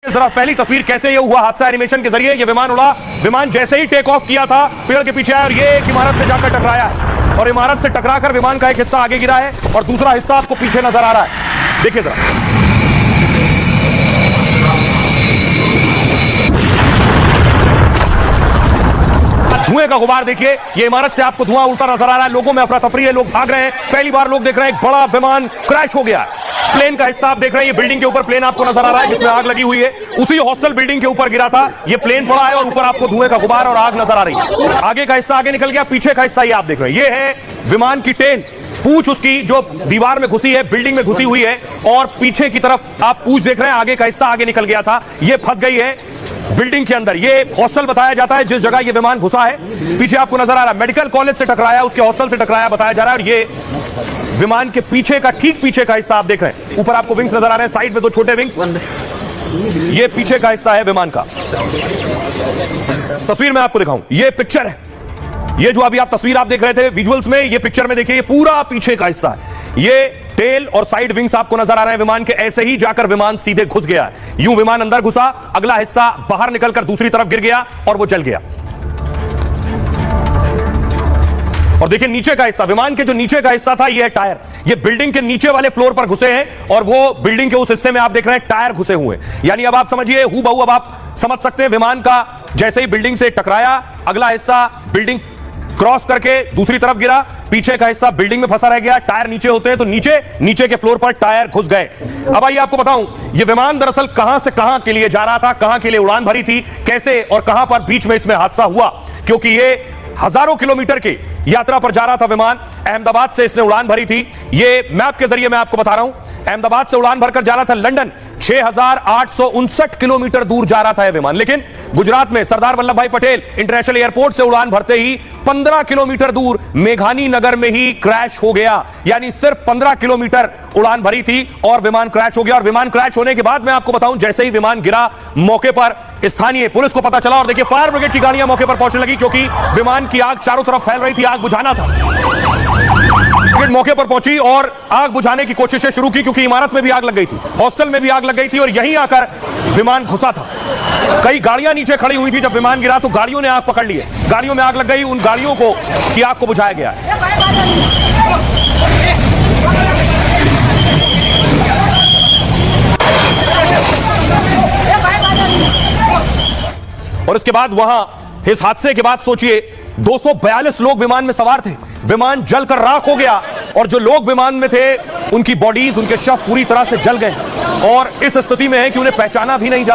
जरा पहली तस्वीर कैसे ये हुआ हादसा एनिमेशन के जरिए। ये विमान उड़ा, विमान जैसे ही टेक ऑफ किया था पेड़ के पीछे आया और ये एक इमारत से जाकर टकराया है और इमारत से टकराकर विमान का एक हिस्सा आगे गिरा है और दूसरा हिस्सा आपको पीछे नजर आ रहा है। देखिए जरा, धुएं का गुबार देखिए, ये इमारत से आपको धुआं उड़ता नजर आ रहा है। लोगों में अफरा तफरी है, लोग भाग रहे हैं। पहली बार लोग देख रहे हैं एक बड़ा विमान क्रैश हो गया। प्लेन का हिस्सा आप देख रहे हैं, ये बिल्डिंग के ऊपर प्लेन आपको नजर आ रहा है जिसमें आग लगी हुई है। उसी हॉस्टल बिल्डिंग के ऊपर गिरा था, ये प्लेन पड़ा है और ऊपर आपको धुएं का गुबार और आग नजर आ रही है। आगे का हिस्सा आगे निकल गया, पीछे का हिस्सा ये आप देख रहे हैं, ये है विमान की टेल। पूंछ उसकी जो दीवार में घुसी है, बिल्डिंग में घुसी हुई है और पीछे की तरफ आप पूंछ देख रहे हैं, आगे का हिस्सा आगे निकल गया था, ये फंस गई है बिल्डिंग के अंदर। ये हॉस्टल बताया जाता है जिस जगह ये विमान घुसा है। पीछे आपको नजर आ रहा है मेडिकल कॉलेज से टकराया, उसके हॉस्टल से टकराया बताया जा रहा है। और ये विमान के पीछे का, ठीक पीछे का हिस्सा आप देख रहे हैं, ऊपर आपको विंग्स नजर आ रहे हैं, साइड में दो छोटे विंग्स, ये पीछे का हिस्सा है विमान का। तस्वीर में आपको दिखाऊं, ये पिक्चर है, ये जो अभी आप तस्वीर आप देख रहे थे विजुअल्स में, ये पिक्चर में देखिए, ये पूरा पीछे का हिस्सा है। ये टेल और साइड विंग्स आपको नजर आ रहे हैं विमान के। ऐसे ही जाकर विमान सीधे घुस गया, यूं विमान अंदर घुसा, अगला हिस्सा बाहर निकलकर दूसरी तरफ गिर गया और वो जल गया। और देखिए नीचे का हिस्सा, विमान के जो नीचे का हिस्सा था, ये है टायर। ये बिल्डिंग के नीचे वाले फ्लोर पर घुसे हैं और वो बिल्डिंग के उस हिस्से में आप देख रहे हैं टायर घुसे हुए। यानी अब आप समझिए, हूबहू अब आप समझ सकते हैं, विमान का जैसे ही बिल्डिंग से टकराया, अगला हिस्सा बिल्डिंग क्रॉस करके दूसरी तरफ गिरा, पीछे का हिस्सा बिल्डिंग में फंसा रह गया। टायर नीचे होते हैं तो नीचे के फ्लोर पर टायर घुस गए। अब आइए आपको बताऊं, यह विमान दरअसल कहां से कहां के लिए जा रहा था, कहां के लिए उड़ान भरी थी, कैसे और कहां पर बीच में इसमें हादसा हुआ। क्योंकि ये हजारों किलोमीटर की यात्रा पर जा रहा था विमान, अहमदाबाद से इसने उड़ान भरी थी। ये मैप के जरिए मैं आपको बता रहा हूं, अहमदाबाद से उड़ान भरकर जा रहा था लंदन। 6859 किलोमीटर दूर जा रहा था यह विमान, लेकिन गुजरात में सरदार वल्लभ भाई पटेल इंटरनेशनल एयरपोर्ट से उड़ान भरते ही 15 किलोमीटर दूर मेघानी नगर में ही क्रैश हो गया। यानी सिर्फ 15 किलोमीटर उड़ान भरी थी और विमान क्रैश हो गया। और विमान क्रैश होने के बाद मैं आपको बताऊं, जैसे ही विमान गिरा, मौके पर स्थानीय पुलिस को पता चला और देखिए फायर ब्रिगेड की गाड़ियां मौके पर पहुंचने लगी, क्योंकि विमान की आग चारों तरफ फैल रही थी, आग बुझाना था। मौके पर पहुंची और आग बुझाने की कोशिशें शुरू की, क्योंकि इमारत में भी आग लग गई थी, हॉस्टल में भी आग लग गई थी और यहीं आकर विमान घुसा था। कई गाड़ियां नीचे खड़ी हुई थी, जब विमान गिरा तो गाड़ियों ने आग पकड़ ली है, गाड़ियों में आग लग गई, उन गाड़ियों को की आग को बुझाया गया है। और इसके बाद वहां इस हादसे के बाद सोचिए 242 लोग विमान में सवार थे, विमान जलकर राख हो गया और जो लोग विमान में थे उनकी बॉडीज, उनके शव पूरी तरह से जल गए और इस स्थिति में है कि उन्हें पहचाना भी नहीं जा